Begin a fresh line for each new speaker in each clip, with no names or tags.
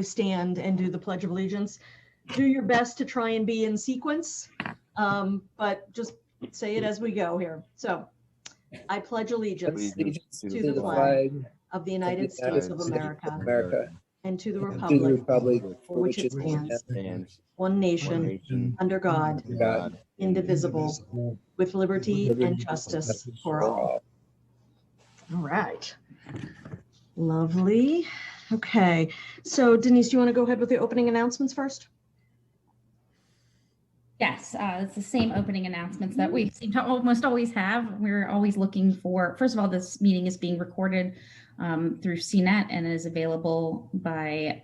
stand and do the Pledge of Allegiance. Do your best to try and be in sequence, but just say it as we go here. So, I pledge allegiance to the flag of the United States of America and to the republic for which it stands, one nation, under God, indivisible, with liberty and justice for all. All right. Lovely. Okay. So, Denise, do you want to go ahead with the opening announcements first?
Yes, it's the same opening announcements that we seem to almost always have. We're always looking for, first of all, this meeting is being recorded through CNET and is available by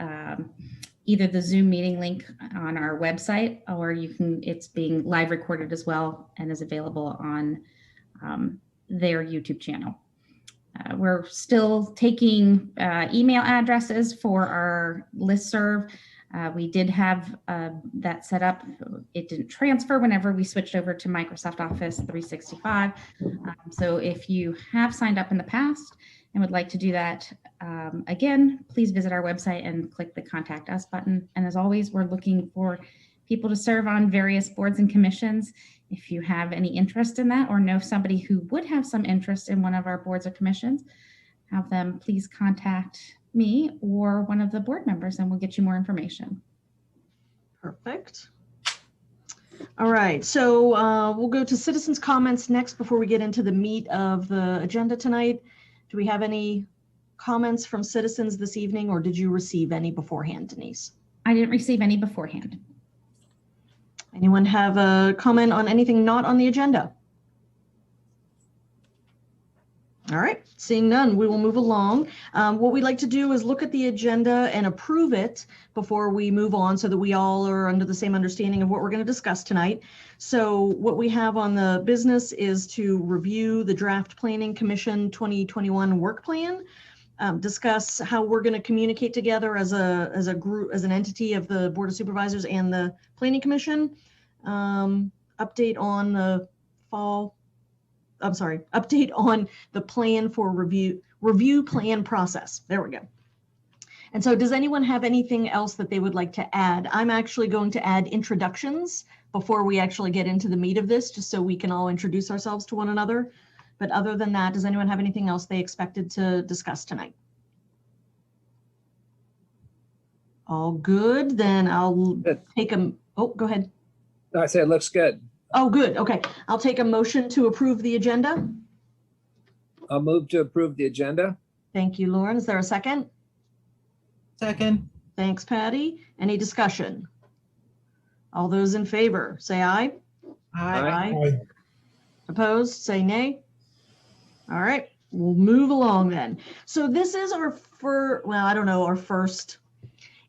either the Zoom meeting link on our website, or it's being live recorded as well and is available on their YouTube channel. We're still taking email addresses for our listserv. We did have that set up. It didn't transfer whenever we switched over to Microsoft Office 365. So if you have signed up in the past and would like to do that again, please visit our website and click the Contact Us button. And as always, we're looking for people to serve on various boards and commissions. If you have any interest in that or know somebody who would have some interest in one of our boards or commissions, have them please contact me or one of the board members and we'll get you more information.
Perfect. All right, so we'll go to citizens' comments next before we get into the meat of the agenda tonight. Do we have any comments from citizens this evening, or did you receive any beforehand, Denise?
I didn't receive any beforehand.
Anyone have a comment on anything not on the agenda? All right, seeing none, we will move along. What we like to do is look at the agenda and approve it before we move on so that we all are under the same understanding of what we're going to discuss tonight. So what we have on the business is to review the Draft Planning Commission 2021 work plan, discuss how we're going to communicate together as a group, as an entity of the Board of Supervisors and the Planning Commission, update on the update on the plan for review plan process. There we go. And so does anyone have anything else that they would like to add? I'm actually going to add introductions before we actually get into the meat of this, just so we can all introduce ourselves to one another. But other than that, does anyone have anything else they expected to discuss tonight? All good, then I'll take them. Oh, go ahead.
No, I said it looks good.
Oh, good. Okay. I'll take a motion to approve the agenda.
I'll move to approve the agenda.
Thank you, Lauren. Is there a second?
Second.
Thanks, Patty. Any discussion? All those in favor, say aye.
Aye.
Opposed, say nay. All right, we'll move along then. So this is our first.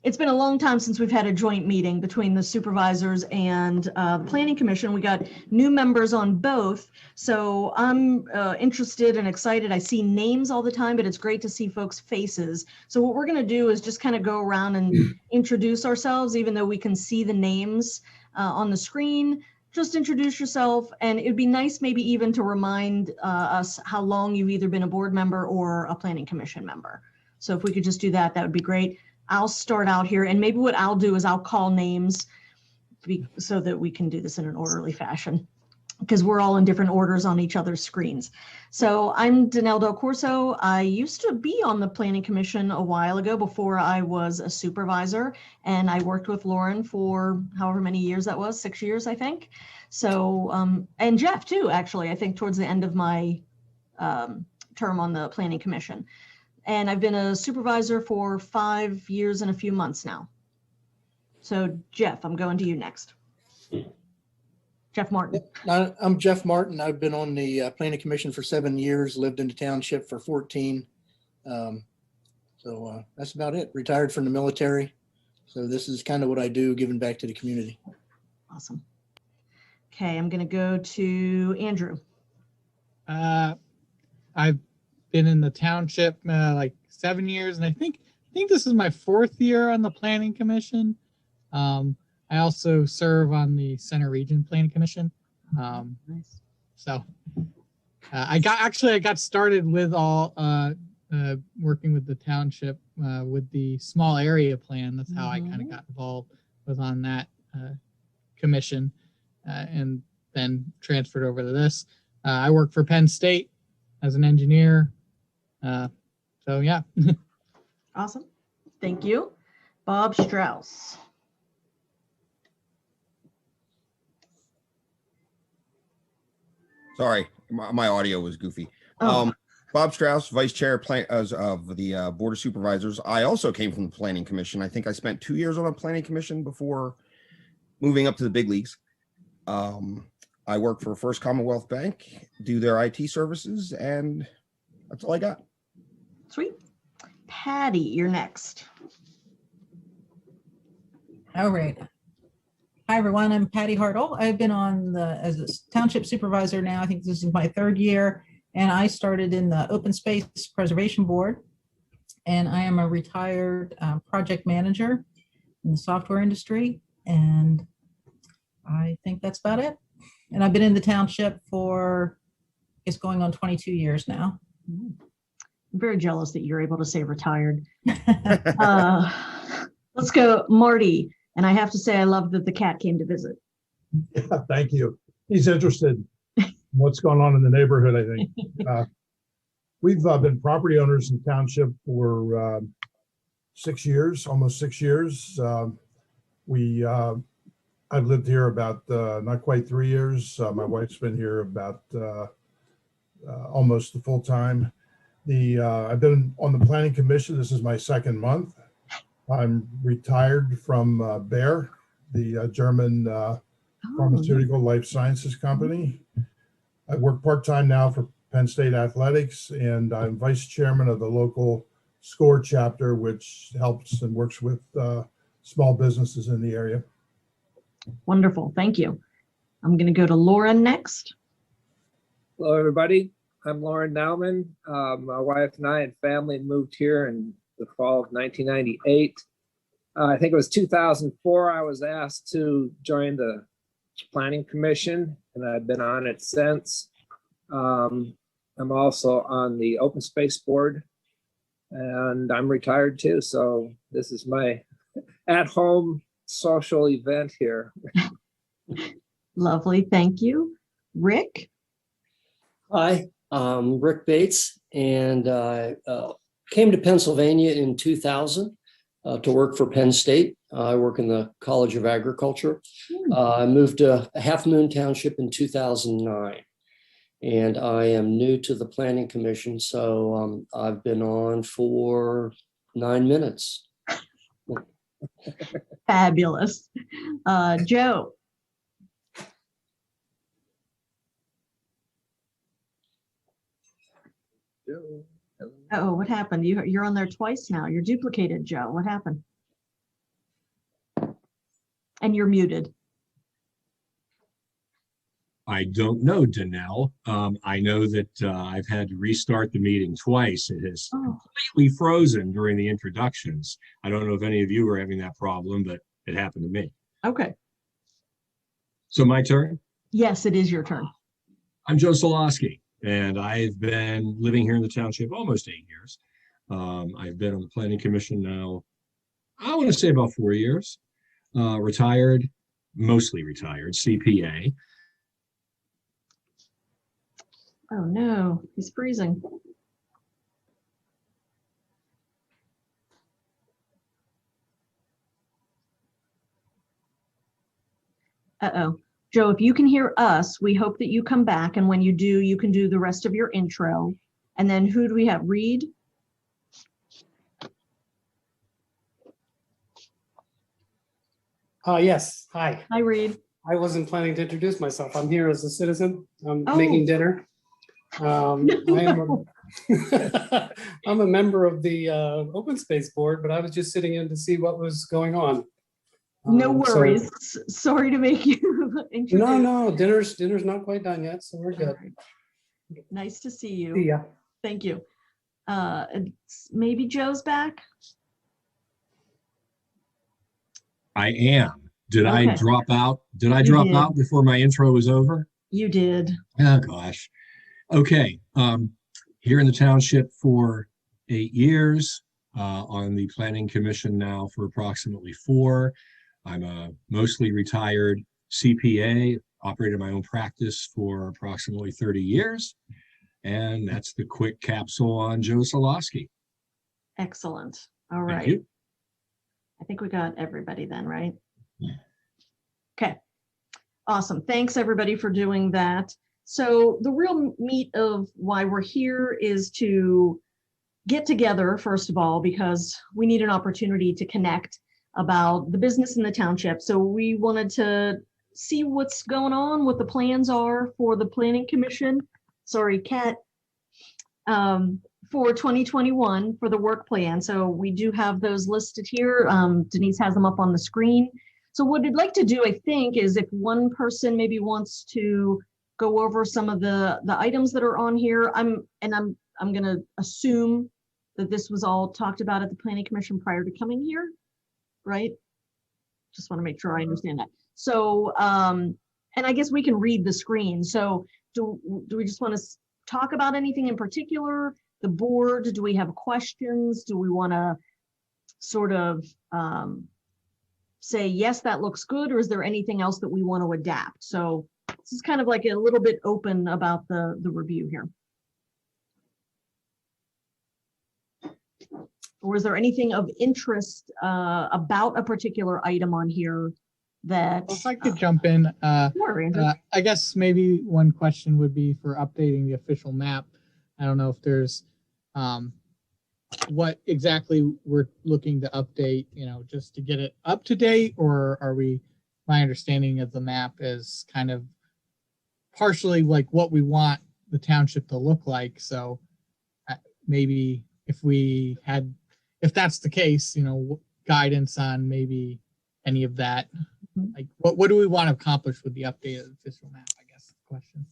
It's been a long time since we've had a joint meeting between the supervisors and the Planning Commission. We got new members on both. So I'm interested and excited. I see names all the time, but it's great to see folks' faces. So what we're going to do is just kind of go around and introduce ourselves, even though we can see the names on the screen. Just introduce yourself, and it'd be nice maybe even to remind us how long you've either been a board member or a Planning Commission member. So if we could just do that, that would be great. I'll start out here, and maybe what I'll do is I'll call names so that we can do this in an orderly fashion, because we're all in different orders on each other's screens. So I'm Danelle Del Corso. I used to be on the Planning Commission a while ago before I was a supervisor, and I worked with Lauren for however many years that was, 6 years, I think. So, and Jeff too, actually, I think towards the end of my term on the Planning Commission. And I've been a supervisor for 5 years and a few months now. So Jeff, I'm going to you next. Jeff Martin.
I'm Jeff Martin. I've been on the Planning Commission for 7 years, lived in the township for 14. So that's about it. Retired from the military. So this is kind of what I do, giving back to the community.
Awesome. Okay, I'm going to go to Andrew.
I've been in the township like 7 years, and I think this is my 4th year on the Planning Commission. I also serve on the Center Region Planning Commission.
Nice.
So I got started with all working with the township with the small area plan. That's how I kind of
Mhm.
got involved, was on that commission, and then transferred over to this. I work for Penn State as an engineer. So yeah.
Awesome. Thank you. Bob Strauss.
Sorry, my audio was goofy.
Oh.
Bob Strauss, Vice Chair of the Board of Supervisors. I also came from the Planning Commission. I think I spent 2 years on a Planning Commission before moving up to the big leagues. I work for First Commonwealth Bank, do their IT services, and that's all I got.
Sweet. Patty, you're next.
All right. Hi, everyone. I'm Patty Hartle. I've been on as a township supervisor now. I think this is my 3rd year, and I started in the Open Space Preservation Board, and I am a retired project manager in the software industry, and I think that's about it. And I've been in the township for, I guess, going on 22 years now.
I'm very jealous that you're able to say retired. Let's go, Marty. And I have to say, I love that the cat came to visit.
Yeah, thank you. He's interested in what's going on in the neighborhood, I think. We've been property owners in township for 6 years, almost 6 years. I've lived here about not quite 3 years. My wife's been here about almost the full time. I've been on the Planning Commission. This is my 2nd month. I'm retired from Bayer, the German pharmaceutical life sciences company. I work part-time now for Penn State Athletics, and I'm vice chairman of the local SCORE chapter, which helps and works with small businesses in the area.
Wonderful. Thank you. I'm going to go to Lauren next.
Hello, everybody. I'm Lauren Nauman. My wife and I and family moved here in the fall of 1998. I think it was 2004, I was asked to join the Planning Commission, and I've been on it since. I'm also on the Open Space Board, and I'm retired too. So this is my at-home social event here.
Lovely. Thank you. Rick?
Hi, I'm Rick Bates, and I came to Pennsylvania in 2000 to work for Penn State. I work in the College of Agriculture. I moved to Halfmoon Township in 2009, and I am new to the Planning Commission, so I've been on for 9 minutes.
Fabulous. Joe? Oh, what happened? You're on there twice now. You're duplicated, Joe. What happened? And you're muted.
I don't know, Danelle. I know that I've had to restart the meeting twice. It has completely frozen during the introductions. I don't know if any of you are having that problem, but it happened to me.
Okay.
So my turn?
Yes, it is your turn.
I'm Joe Solosky, and I've been living here in the township almost 8 years. I've been on the Planning Commission now, I want to say about 4 years. Retired, mostly retired, CPA.
Oh no, he's freezing. Uh-oh. Joe, if you can hear us, we hope that you come back, and when you do, you can do the rest of your intro. And then who do we have? Reed?
Yes. Hi.
Hi, Reed.
I wasn't planning to introduce myself. I'm here as a citizen. I'm
Oh.
making dinner. I'm a member of the Open Space Board, but I was just sitting in to see what was going on.
No
So-
worries. Sorry to make you introduce.
No, dinner's not quite done yet, so we're good.
Nice to see you.
See ya.
Thank you. Maybe Joe's back?
I am. Did I
Okay.
drop out? Did I
You
drop
did.
out before my intro was over?
You did.
Oh, gosh. Okay. Here in the township for 8 years. on the Planning Commission now for approximately 4. I'm a mostly retired CPA, operated my own practice for approximately 30 years. And that's the quick capsule on Joe Solosky.
Excellent. All
Thank
right.
you.
I think we got everybody then, right? Okay. Awesome. Thanks everybody for doing that. So the real meat of why we're here is to get together, first of all, because we need an opportunity to connect about the business in the township. So we wanted to see what's going on, what the plans are for the Planning Commission. Sorry, Kat. For 2021 for the work plan. So we do have those listed here. Denise has them up on the screen. So what I'd like to do, I think, is if one person maybe wants to go over some of the items that are on here. I'm going to assume that this was all talked about at the Planning Commission prior to coming here, right? Just want to make sure I understand that. So, and I guess we can read the screen. So do we just want to talk about anything in particular? The board, do we have questions? Do we want to sort of say, yes, that looks good, or is there anything else that we want to adapt? So this is kind of like a little bit open about the review here. Or is there anything of interest about a particular item on here that—
Well, if I could jump in,
sure, Andrew.
I guess maybe one question would be for updating the official map. I don't know if there's what exactly we're looking to update, just to get it up to date, or are we, my understanding of the map is kind of partially like what we want the township to look like. So maybe if that's the case, guidance on maybe any of that, like what do we want to accomplish with the updated official map, I guess, the question.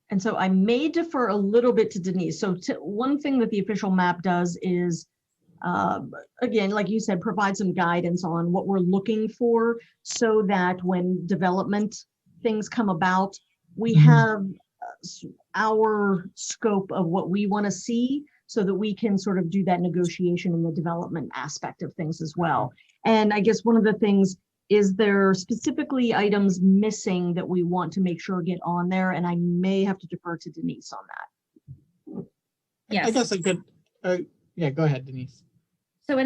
And so I may defer a little bit to Denise. So one thing that the official map does is, again, like you said, provide some guidance on what we're looking for so that when development things come about, we have our scope of what we want to see so that we can sort of do that negotiation in the development aspect of things as well. And I guess one of the things, is there specifically items missing that we want to make sure get on there? And I may have to defer to Denise on that.
Yes.
I guess I could, yeah, go ahead, Denise.
So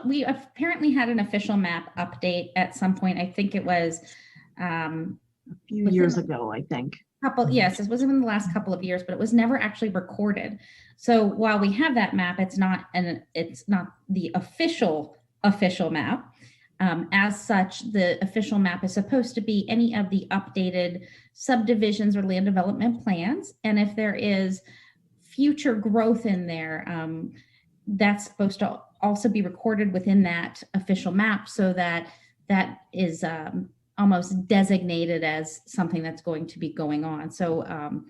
we apparently had an official map update at some point. I think it was
a few years ago, I think.
Yes, this was in the last couple of years, but it was never actually recorded. So while we have that map, it's not the official map. As such, the official map is supposed to be any of the updated subdivisions or land development plans. And if there is future growth in there, that's supposed to also be recorded within that official map so that that is almost designated as something that's going to be going on. So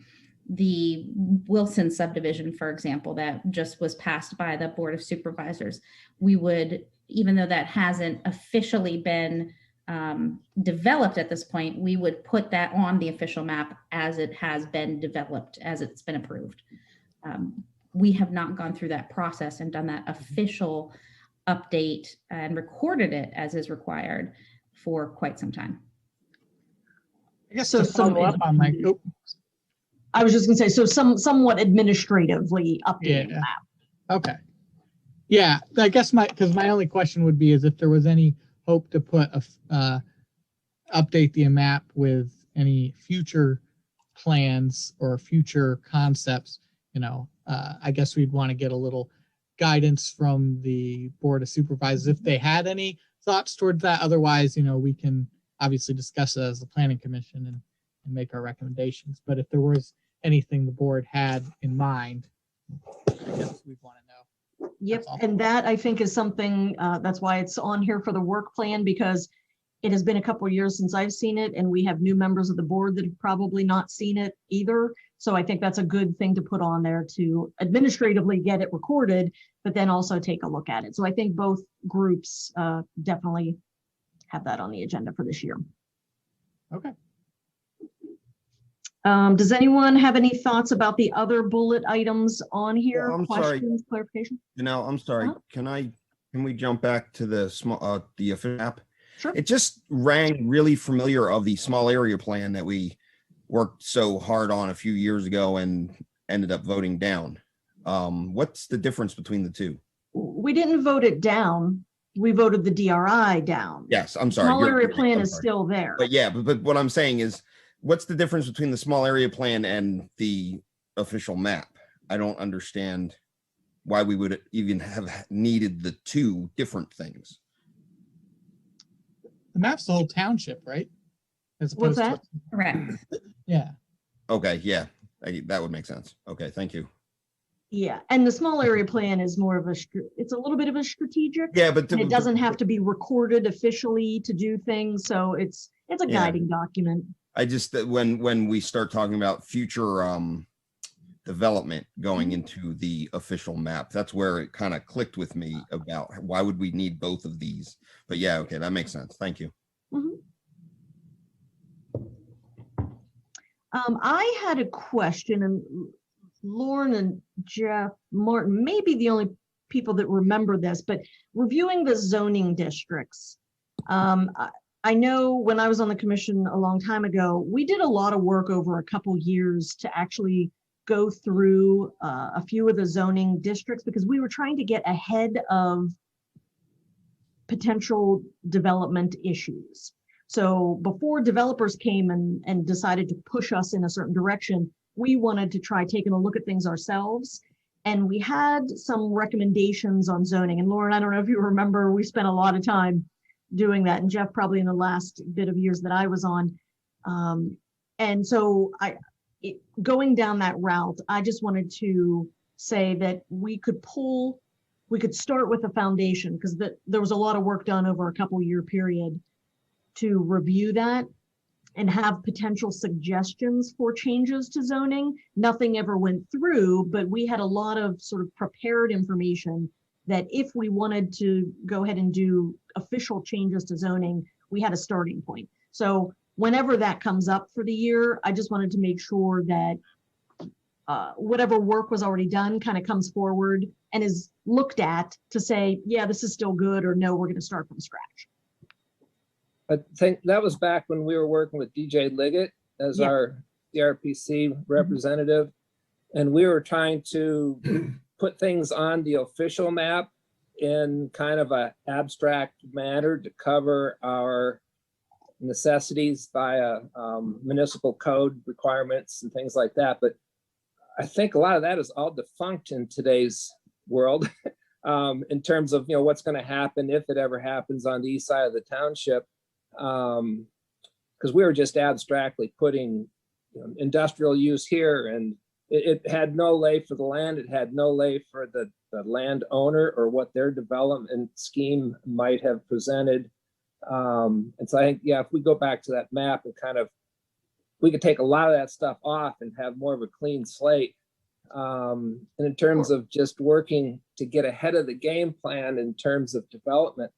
the Wilson subdivision, for example, that just was passed by the Board of Supervisors, we would, even though that hasn't officially been developed at this point, we would put that on the official map as it has been developed, as it's been approved. We have not gone through that process and done that official update and recorded it as is required for quite some time.
I guess
So
to follow up on my,
I was just gonna say, so somewhat administratively updating the map.
Okay. Yeah, I guess because my only question would be is if there was any hope to put update the map with any future plans or future concepts, I guess we'd want to get a little guidance from the Board of Supervisors if they had any thoughts towards that. Otherwise, we can obviously discuss it as the Planning Commission and make our recommendations. But if there was anything the board had in mind, I guess we'd want to know.
Yep, and that I think is something, that's why it's on here for the work plan, because it has been a couple of years since I've seen it, and we have new members of the board that have probably not seen it either. So I think that's a good thing to put on there to administratively get it recorded, but then also take a look at it. So I think both groups definitely have that on the agenda for this year.
Okay.
Does anyone have any thoughts about the other bullet items on here?
I'm sorry.
Questions, clarification?
I'm sorry.
Uh-huh.
Can we jump back to the small, the official map?
Sure.
It just rang really familiar of the small area plan that we worked so hard on a few years ago and ended up voting down. What's the difference between the two?
We didn't vote it down. We voted the DRI down.
Yes, I'm sorry.
Small
You're
area
right.
plan
I'm
is
sorry.
still there.
But yeah, but what I'm saying is, what's the difference between the small area plan and the official map? I don't understand why we would even have needed the two different things.
The map's the whole township, right? As
What's
opposed
that?
Correct.
Yeah.
Okay, yeah, that would make sense. Okay, thank you.
Yeah, and the small area plan is more of it's a little bit of a strategic.
Yeah, but
And it doesn't have to be recorded officially to do things, so it's a
Yeah.
guiding document.
I just when we start talking about future development going into the official map, that's where it kind of clicked with me about why would we need both of these. But yeah, okay, that makes sense. Thank you.
Mhm. I had a question, and Lauren and Jeff Martin may be the only people that remember this, but reviewing the zoning districts. I know when I was on the commission a long time ago, we did a lot of work over a couple years to actually go through a few of the zoning districts because we were trying to get ahead of potential development issues. So before developers came and decided to push us in a certain direction, we wanted to try taking a look at things ourselves. And we had some recommendations on zoning. And Lauren, I don't know if you remember, we spent a lot of time doing that. And Jeff, probably in the last bit of years that I was on. And so going down that route, I just wanted to say that we could start with a foundation because there was a lot of work done over a couple year period to review that and have potential suggestions for changes to zoning. Nothing ever went through, but we had a lot of sort of prepared information that if we wanted to go ahead and do official changes to zoning, we had a starting point. So whenever that comes up for the year, I just wanted to make sure that whatever work was already done kind of comes forward and is looked at to say, yeah, this is still good, or no, we're going to start from scratch.
I think that was back when we were working with DJ Liggett as our CRPC representative. And we were trying to put things on the official map in kind of an abstract manner to cover our necessities via municipal code requirements and things like that. But I think a lot of that is all defunct in today's world in terms of, what's going to happen if it ever happens on the east side of the township. Because we were just abstractly putting industrial use here, and it had no lay for the land. It had no lay for the landowner or what their development scheme might have presented. And so I think, if we go back to that map and we could take a lot of that stuff off and have more of a clean slate. And in terms of just working to get ahead of the game plan in terms of development,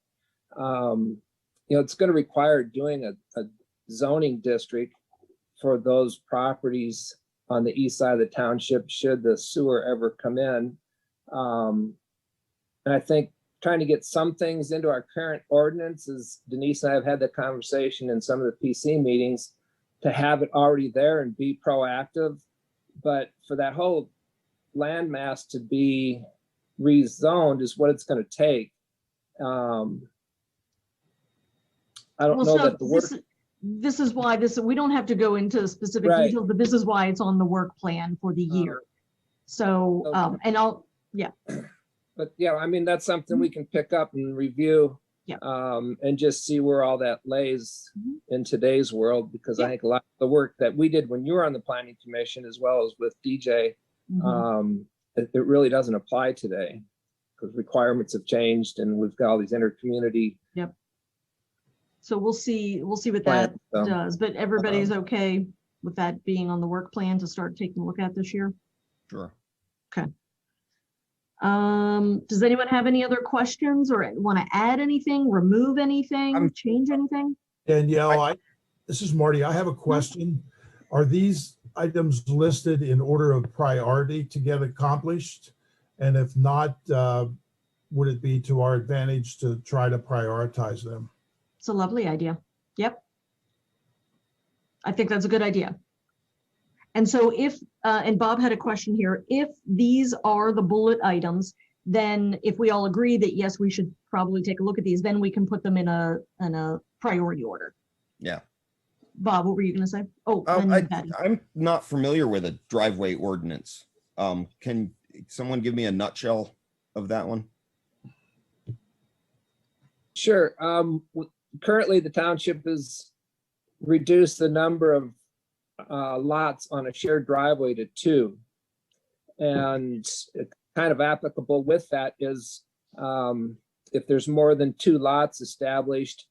it's going to require doing a zoning district for those properties on the east side of the township should the sewer ever come in. And I think trying to get some things into our current ordinance, as Denise and I have had that conversation in some of the PC meetings, to have it already there and be proactive. But for that whole landmass to be rezoned is what it's going to take. I don't know that the work.
This is why we don't have to go into specific details, but this is why it's on the work plan for the year. So,
But I mean, that's something we can pick up and review and just see where all that lays in today's world, because I think a lot of the work that we did when you were on the planning commission, as well as with DJ, it really doesn't apply today because requirements have changed and we've got all these intercommunity.
Yep. So we'll see what that does, but everybody's okay with that being on the work plan to start taking a look at this year?
Sure.
Okay. Does anyone have any other questions or want to add anything, remove anything, change anything?
Danielle, this is Marty. I have a question. Are these items listed in order of priority to get accomplished? And if not, would it be to our advantage to try to prioritize them?
It's a lovely idea. Yep. I think that's a good idea. And so if, and Bob had a question here, if these are the bullet items, then if we all agree that yes, we should probably take a look at these, then we can put them in a priority order.
Yeah.
Bob, what were you going to say? Oh,
I'm not familiar with a driveway ordinance. Can someone give me a nutshell of that one?
Sure. Currently, the township has reduced the number of lots on a shared driveway to 2. And it kind of applicable with that is if there's more than 2 lots established,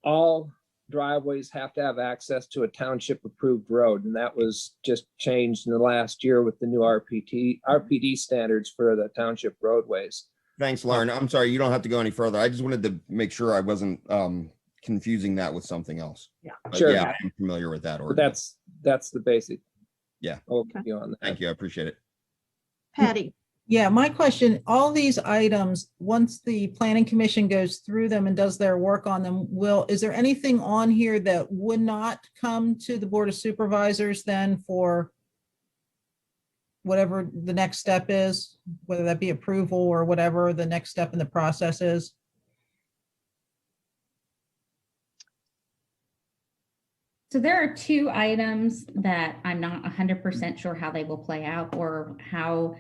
all driveways have to have access to a township approved road. And that was just changed in the last year with the new RPD standards for the township roadways.
Thanks, Lauren. I'm sorry, you don't have to go any further. I just wanted to make sure I wasn't confusing that with something else.
Yeah,
but
sure.
Yeah, I'm familiar with that
But
ordinance.
that's the basic.
Yeah.
Overview on that.
Thank you. I appreciate it.
Patty.
Yeah, my question, all these items, once the planning commission goes through them and does their work on them, is there anything on here that would not come to the Board of Supervisors then for whatever the next step is, whether that be approval or whatever the next step in the process is?
So there are 2 items that I'm not 100% sure how they will play out or how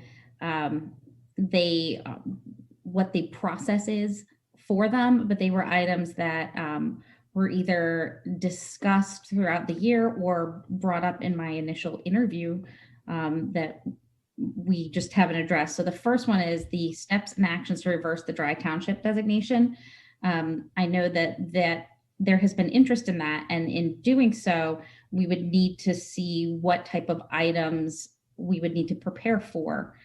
what the process is for them, but they were items that were either discussed throughout the year or brought up in my initial interview that we just haven't addressed. So the first one is the steps and actions to reverse the dry township designation. I know that there has been interest in that, and in doing so, we would need to see what type of items we would need to prepare for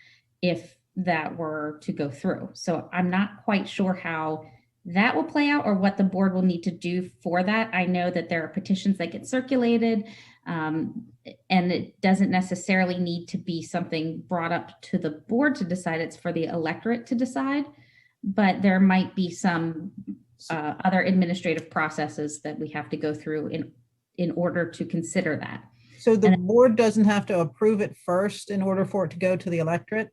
if that were to go through. So I'm not quite sure how that will play out or what the board will need to do for that. I know that there are petitions that get circulated, and it doesn't necessarily need to be something brought up to the board to decide. It's for the electorate to decide, but there might be some other administrative processes that we have to go through in order to consider that.
So the board doesn't have to approve it first in order for it to go to the electorate?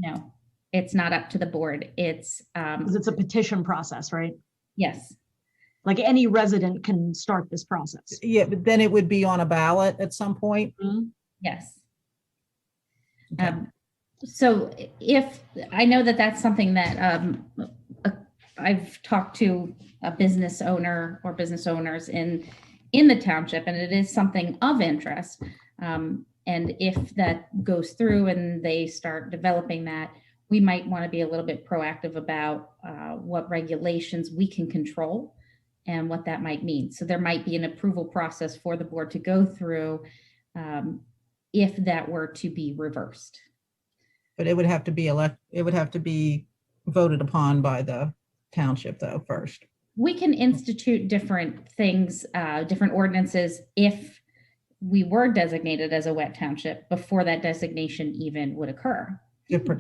No, it's not up to the board. It's
It's a petition process, right?
yes.
Like any resident can start this process.
Yeah, but then it would be on a ballot at some point?
Yes.
Okay.
So if I know that that's something that I've talked to a business owner or business owners in the township, and it is something of interest. And if that goes through and they start developing that, we might want to be a little bit proactive about what regulations we can control and what that might mean. So there might be an approval process for the board to go through if that were to be reversed.
But it would have to be voted upon by the township though first.
We can institute different things, different ordinances if we were designated as a wet township before that designation even would occur.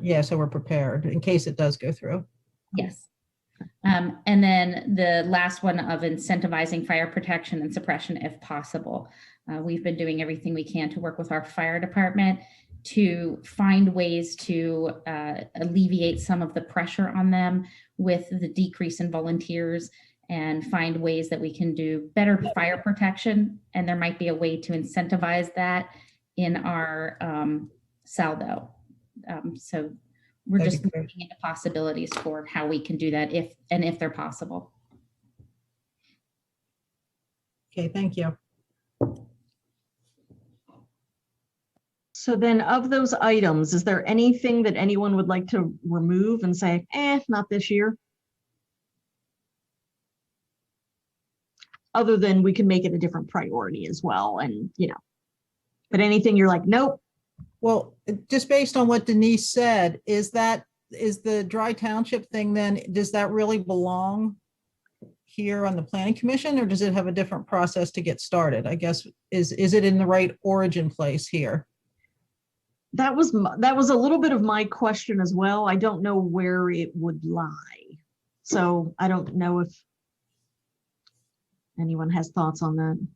Yeah, so we're prepared in case it does go through.
Yes. And then the last one of incentivizing fire protection and suppression if possible. We've been doing everything we can to work with our fire department to find ways to alleviate some of the pressure on them with the decrease in volunteers and find ways that we can do better fire protection. And there might be a way to incentivize that in our saldo. So we're just looking into possibilities for how we can do that if they're possible.
Okay, thank you.
So then of those items, is there anything that anyone would like to remove and say, not this year? Other than we can make it a different priority as well. And, but anything you're like, nope.
Well, just based on what Denise said, is the dry township thing then, does that really belong here on the planning commission, or does it have a different process to get started? I guess, is it in the right origin place here?
That was a little bit of my question as well. I don't know where it would lie. So I don't know if anyone has thoughts on that.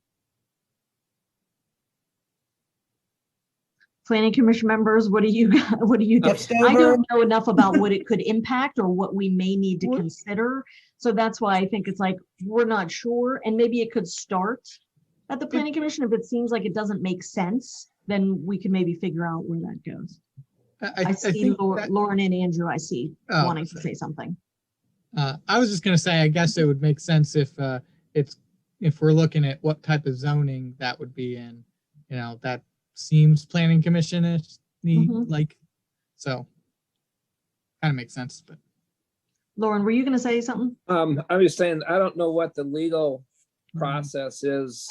Planning commission members, what do you think? I don't know enough about what it could impact or what we may need to consider. So that's why I think it's like, we're not sure. And maybe it could start at the planning commission. If it seems like it doesn't make sense, then we can maybe figure out where that goes. I see
think
Lauren and Andrew, I see wanting to say something.
I was just going to say, I guess it would make sense if if we're looking at what type of zoning that would be in, that seems planning commission-ish, like, so kind of makes sense. But
Lauren, were you going to say something?
I was saying, I don't know what the legal process is,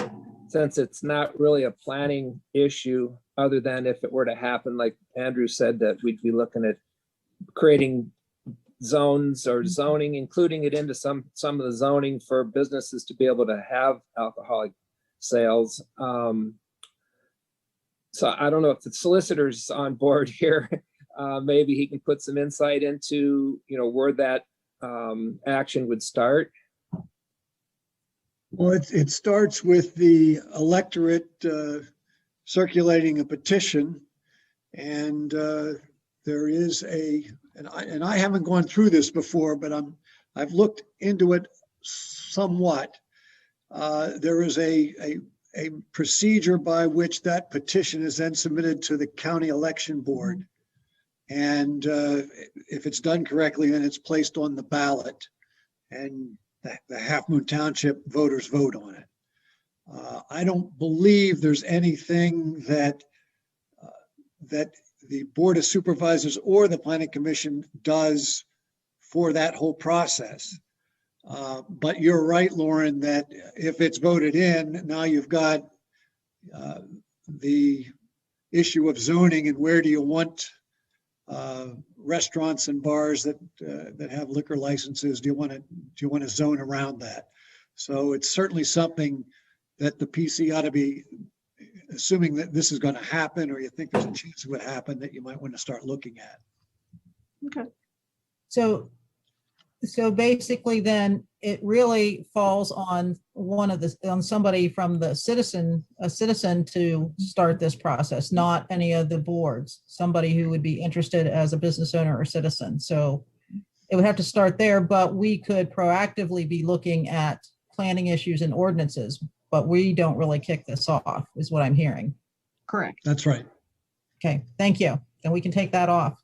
since it's not really a planning issue, other than if it were to happen, like Andrew said, that we'd be looking at creating zones or zoning, including it into some of the zoning for businesses to be able to have alcoholic sales. So I don't know if the solicitor's on board here. Maybe he can put some insight into, where that action would start.
Well, it starts with the electorate circulating a petition, and there is and I haven't gone through this before, but I've looked into it somewhat. There is a procedure by which that petition is then submitted to the county election board. And if it's done correctly, then it's placed on the ballot, and the Halfmoon Township voters vote on it. I don't believe there's anything that the Board of Supervisors or the Planning Commission does for that whole process. But you're right, Lauren, that if it's voted in, now you've got the issue of zoning and where do you want restaurants and bars that have liquor licenses? Do you want to zone around that? So it's certainly something that the PC ought to be, assuming that this is going to happen, or you think there's a chance it would happen, that you might want to start looking at.
Okay.
So basically then it really falls on somebody from a citizen to start this process, not any of the boards, somebody who would be interested as a business owner or citizen. So it would have to start there, but we could proactively be looking at planning issues and ordinances, but we don't really kick this off, is what I'm hearing.
Correct.
That's right.
Okay, thank you. Then we can take that off.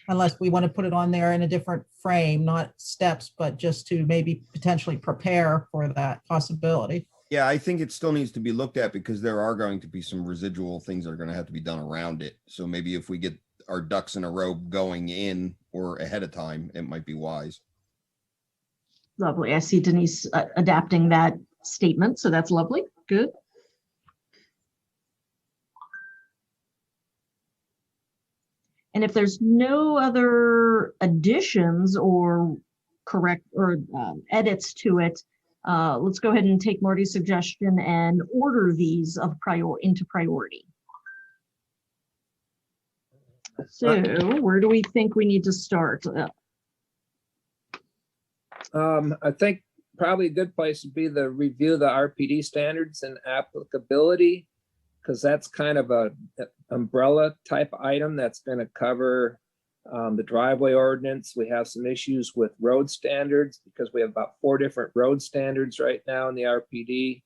Unless we want to put it on there in a different frame, not steps, but just to maybe potentially prepare for that possibility.
Yeah, I think it still needs to be looked at, because there are going to be some residual things that are going to have to be done around it. So maybe if we get our ducks in a row going in or ahead of time, it might be wise.
Lovely. I see Denise adapting that statement. So that's lovely. Good. And if there's no other additions or edits to it, let's go ahead and take Marty's suggestion and order these into priority. So where do we think we need to start?
I think probably a good place would be to review the RPD standards and applicability, because that's kind of a umbrella type item that's going to cover the driveway ordinance. We have some issues with road standards, because we have about 4 different road standards right now in the RPD.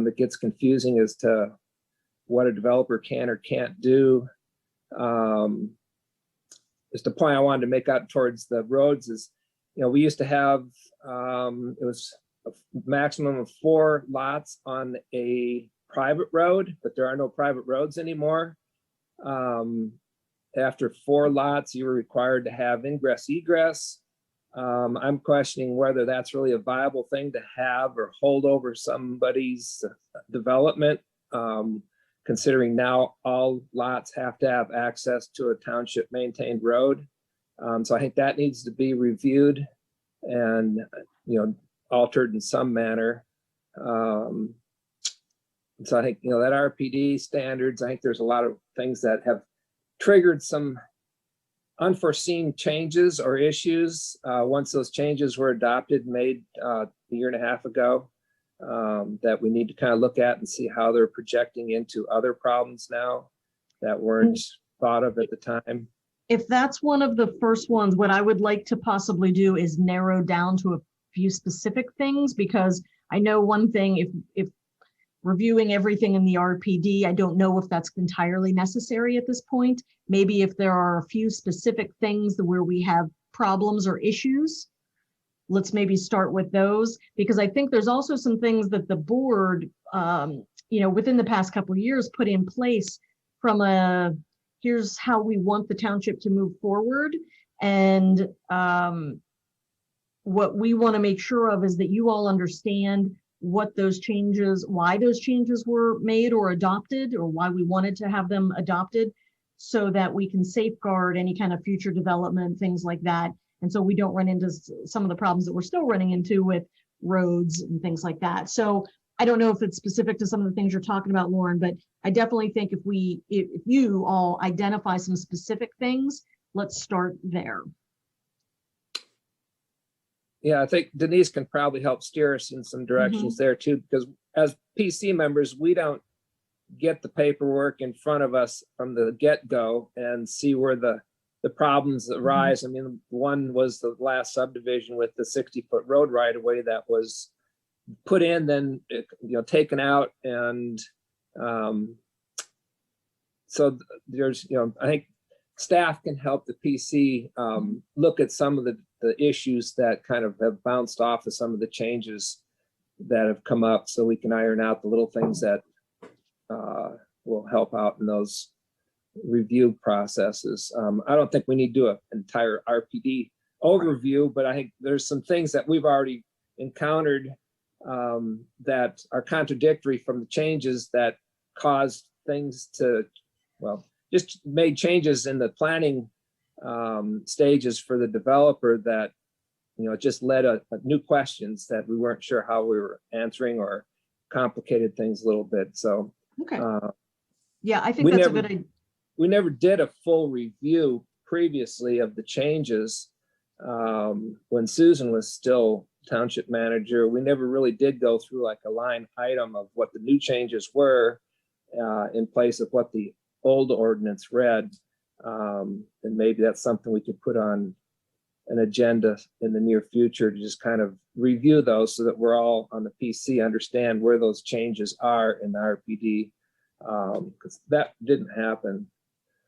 It gets confusing as to what a developer can or can't do. Just the point I wanted to make out towards the roads is, we used to have, it was a maximum of 4 lots on a private road, but there are no private roads anymore. After 4 lots, you were required to have ingress egress. I'm questioning whether that's really a viable thing to have or hold over somebody's development, considering now all lots have to have access to a township maintained road. So I think that needs to be reviewed and, altered in some manner. So I think, that RPD standards, I think there's a lot of things that have triggered some unforeseen changes or issues once those changes were adopted, made a year and a half ago, that we need to kind of look at and see how they're projecting into other problems now that weren't thought of at the time.
If that's one of the first ones, what I would like to possibly do is narrow down to a few specific things, because I know one thing, if reviewing everything in the RPD, I don't know if that's entirely necessary at this point. Maybe if there are a few specific things where we have problems or issues, let's maybe start with those, because I think there's also some things that the board, within the past couple of years put in place from here's how we want the township to move forward. And what we want to make sure of is that you all understand what those changes, why those changes were made or adopted, or why we wanted to have them adopted, so that we can safeguard any kind of future development, things like that. And so we don't run into some of the problems that we're still running into with roads and things like that. So I don't know if it's specific to some of the things you're talking about, Lauren, but I definitely think if you all identify some specific things, let's start there.
Yeah, I think Denise can probably help steer us in some directions there too, because as PC members, we don't get the paperwork in front of us from the get-go and see where the problems arise. I mean, one was the last subdivision with the 60-foot road right-of-way that was put in, then taken out, and so there's I think staff can help the PC look at some of the issues that kind of have bounced off of some of the changes that have come up, so we can iron out the little things that will help out in those review processes. I don't think we need to do an entire RPD overview, but I think there's some things that we've already encountered that are contradictory from the changes that caused things to, just made changes in the planning stages for the developer that, just led to new questions that we weren't sure how we were answering, or complicated things a little bit. So,
okay. Yeah, I think that's a good idea.
We never did a full review previously of the changes when Susan was still township manager. We never really did go through like a line item of what the new changes were in place of what the old ordinance read. And maybe that's something we could put on an agenda in the near future to just kind of review those, so that we're all on the PC understand where those changes are in the RPD, because that didn't happen.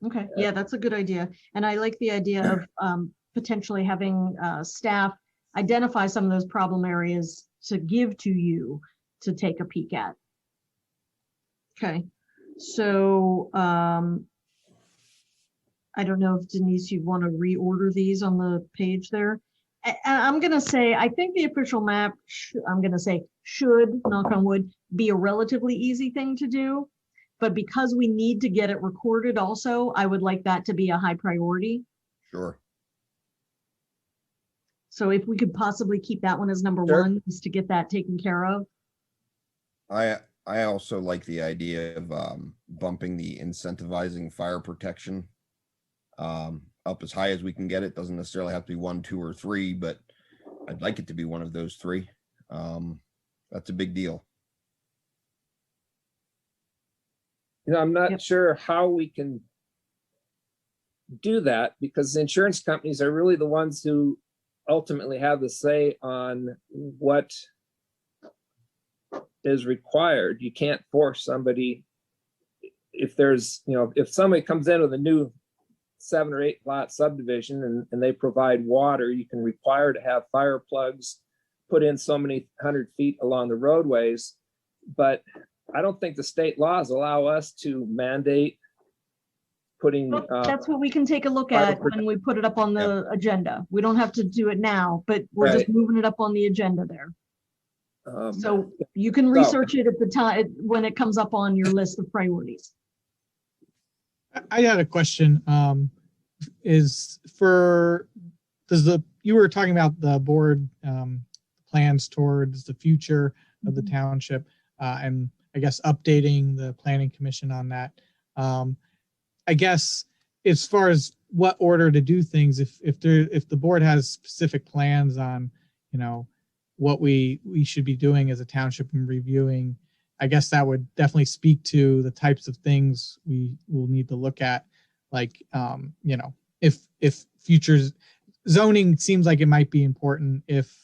Okay, yeah, that's a good idea. And I like the idea of potentially having staff identify some of those problem areas to give to you to take a peek at. Okay, so I don't know if Denise, you want to reorder these on the page there. I'm going to say, I think the official map, should, knock on wood, be a relatively easy thing to do. But because we need to get it recorded also, I would like that to be a high priority.
Sure.
So if we could possibly keep that one as number one, is to get that taken care of.
I also like the idea of bumping the incentivizing fire protection up as high as we can get it. Doesn't necessarily have to be 1, 2, or 3, but I'd like it to be one of those 3. That's a big deal.
I'm not sure how we can do that, because the insurance companies are really the ones who ultimately have the say on what is required. You can't force somebody. If there's, if somebody comes in with a new 7 or 8 lot subdivision and they provide water, you can require to have fire plugs put in so many 100 feet along the roadways. But I don't think the state laws allow us to mandate putting.
That's what we can take a look at when we put it up on the agenda. We don't have to do it now, but we're just moving it up on the agenda there. So you can research it at the time when it comes up on your list of priorities.
I had a question. You were talking about the board plans towards the future of the township, and I guess updating the planning commission on that. I guess as far as what order to do things, if the board has specific plans on, you know, what we should be doing as a township and reviewing, I guess that would definitely speak to the types of things we will need to look at. Like, you know, if futures zoning seems like it might be important, if,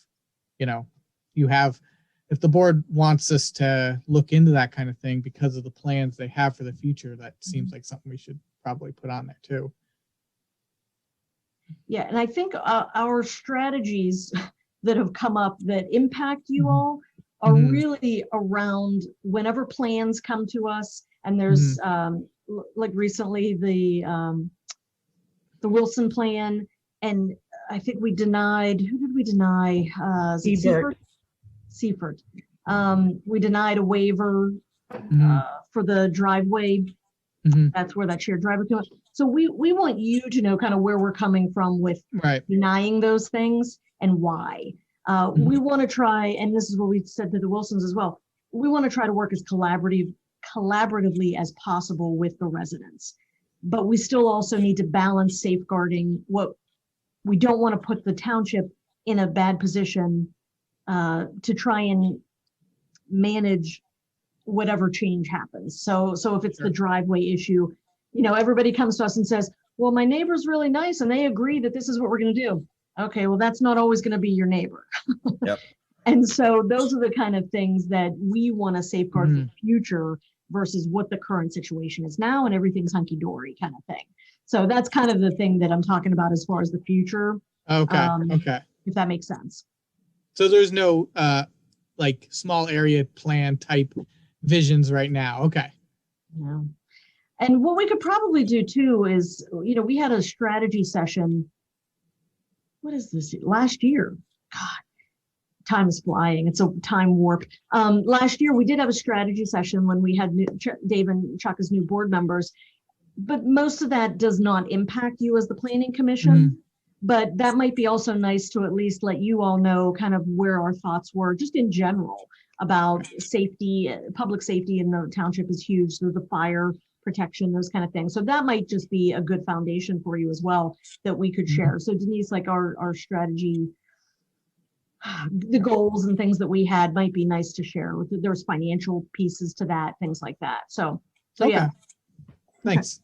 you know, if the board wants us to look into that kind of thing because of the plans they have for the future, that seems like something we should probably put on there too.
Yeah, and I think our strategies that have come up that impact you all are really around whenever plans come to us, and there's like recently the Wilson plan, and I think we denied, who did we deny? Seifert. We denied a waiver for the driveway. That's where that shared driveway comes. So we want you to know kind of where we're coming from with denying those things and why. We want to try, and this is what we said to the Wilsons as well, we want to try to work as collaboratively as possible with the residents. But we still also need to balance safeguarding what we don't want to put the township in a bad position to try and manage whatever change happens. So if it's the driveway issue, you know, everybody comes to us and says, well, my neighbor's really nice and they agree that this is what we're going to do. Okay, well, that's not always going to be your neighbor.
Yep.
And so those are the kind of things that we want to safeguard for the future versus what the current situation is now, and everything's hunky-dory kind of thing. So that's kind of the thing that I'm talking about as far as the future.
Okay. Okay.
If that makes sense.
So there's no like small area plan type visions right now. Okay.
No. And what we could probably do too is, you know, we had a strategy session. What is this? Last year. God, time is flying. It's a time warp. Last year we did have a strategy session when we had Dave and Chuck as new board members, but most of that does not impact you as the planning commission. But that might be also nice to at least let you all know kind of where our thoughts were just in general about safety. Public safety in the township is huge. So the fire protection, those kind of things. So that might just be a good foundation for you as well that we could share. So Denise, like our strategy, the goals and things that we had might be nice to share. There's financial pieces to that, things like that. So
Okay.
Yeah.
Thanks.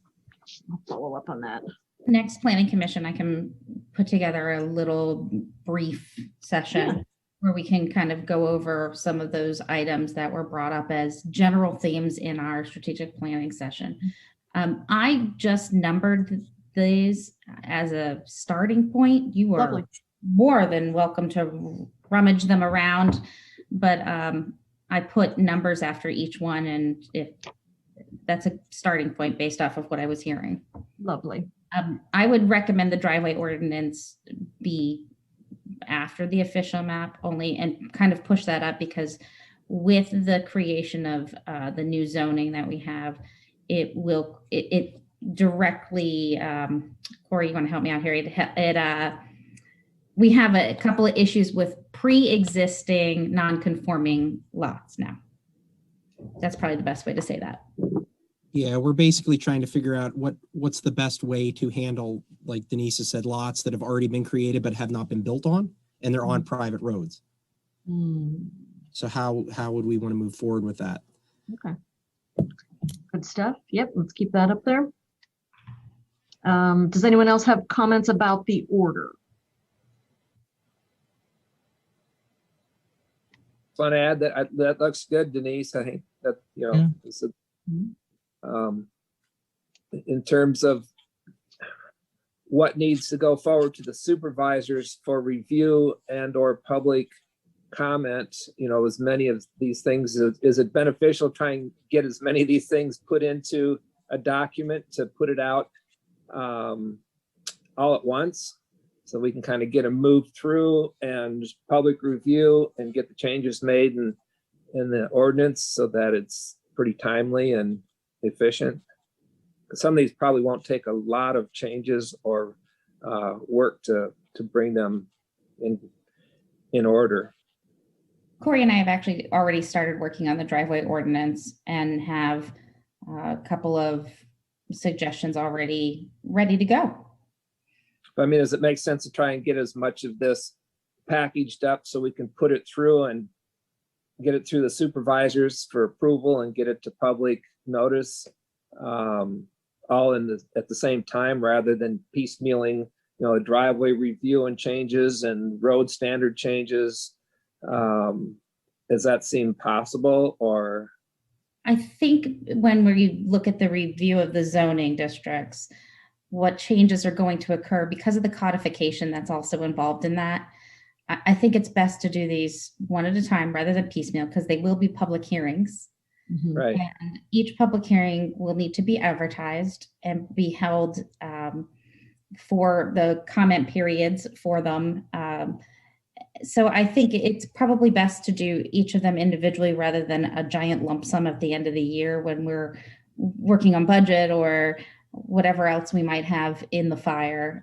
I'll follow up on that.
Next planning commission, I can put together a little brief session where we can kind of go over some of those items that were brought up as general themes in our strategic planning session. I just numbered these as a starting point. You are more than welcome to rummage them around, but I put numbers after each one, and if that's a starting point based off of what I was hearing.
Lovely.
I would recommend the driveway ordinance be after the official map only, and kind of push that up, because with the creation of the new zoning that we have, it directly, Corey, you want to help me out here? We have a couple of issues with pre-existing non-conforming lots now. That's probably the best way to say that.
Yeah, we're basically trying to figure out what's the best way to handle, like Denise has said, lots that have already been created but have not been built on, and they're on private roads. So how would we want to move forward with that?
Okay. Good stuff. Yep, let's keep that up there. Does anyone else have comments about the order?
Want to add that looks good, Denise. I think that, you know, it's in terms of what needs to go forward to the supervisors for review and or public comment, you know, as many of these things, is it beneficial trying to get as many of these things put into a document to put it out all at once, so we can kind of get them moved through and public review and get the changes made in the ordinance so that it's pretty timely and efficient. Some of these probably won't take a lot of changes or work to bring them in order.
Corey and I have actually already started working on the driveway ordinance and have a couple of suggestions already ready to go.
I mean, does it make sense to try and get as much of this packaged up so we can put it through and get it through the supervisors for approval and get it to public notice, all at the same time, rather than piecemealing, a driveway review and changes and road standard changes? Does that seem possible, or?
I think when we look at the review of the zoning districts, what changes are going to occur because of the codification that's also involved in that, I think it's best to do these one at a time rather than piecemeal, because they will be public hearings.
Right.
And each public hearing will need to be advertised and be held for the comment periods for them. So I think it's probably best to do each of them individually rather than a giant lump sum at the end of the year when we're working on budget or whatever else we might have in the fire.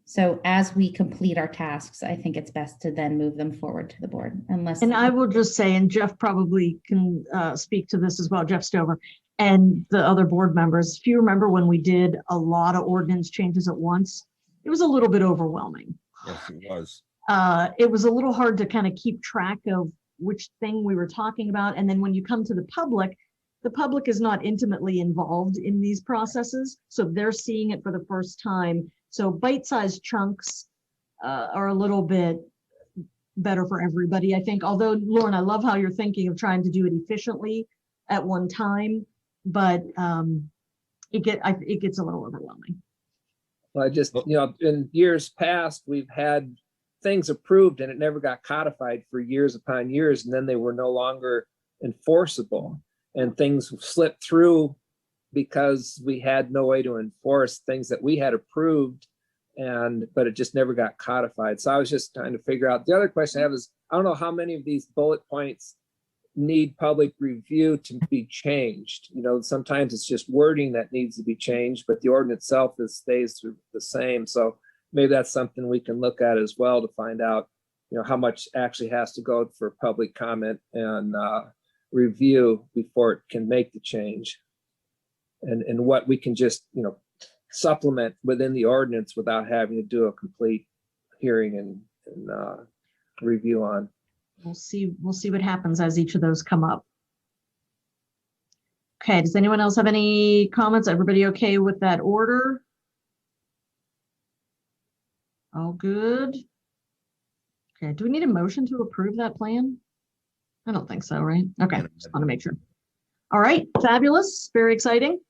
So as we complete our tasks, I think it's best to then move them forward to the board, unless.
And I will just say, and Jeff probably can speak to this as well, Jeff Stover, and the other board members, if you remember when we did a lot of ordinance changes at once, it was a little bit overwhelming.
Yes, it was.
It was a little hard to kind of keep track of which thing we were talking about. And then when you come to the public is not intimately involved in these processes. So they're seeing it for the first time. So bite-sized chunks are a little bit better for everybody, I think. Although, Lauren, I love how you're thinking of trying to do it efficiently at one time, but it gets a little overwhelming.
Well, in years past, we've had things approved and it never got codified for years upon years, and then they were no longer enforceable, and things slipped through because we had no way to enforce things that we had approved, but it just never got codified. So I was just trying to figure out. The other question I have is, I don't know how many of these bullet points need public review to be changed. Sometimes it's just wording that needs to be changed, but the ordinance itself stays the same. So maybe that's something we can look at as well to find out, how much actually has to go for public comment and review before it can make the change, and what we can just, supplement within the ordinance without having to do a complete hearing and review on.
We'll see what happens as each of those come up. Okay, does anyone else have any comments? Everybody okay with that order? All good. Okay, do we need a motion to approve that plan? I don't think so, right? Okay, just want to make sure. All right, fabulous, very exciting.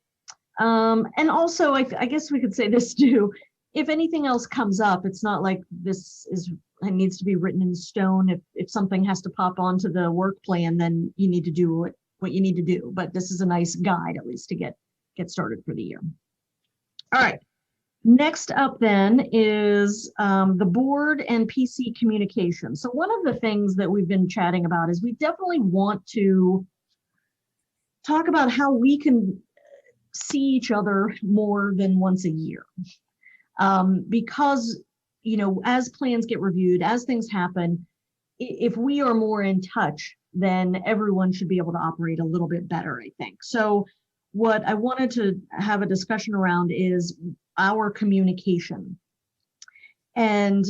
And also, I guess we could say this too. If anything else comes up, it's not like it needs to be written in stone. If something has to pop onto the work plan, then you need to do what you need to do. But this is a nice guide, at least, to get started for the year. All right. Next up then is the board and PC communication. So one of the things that we've been chatting about is we definitely want to talk about how we can see each other more than once a year. Because, as plans get reviewed, as things happen, if we are more in touch, then everyone should be able to operate a little bit better, I think. So what I wanted to have a discussion around is our communication. And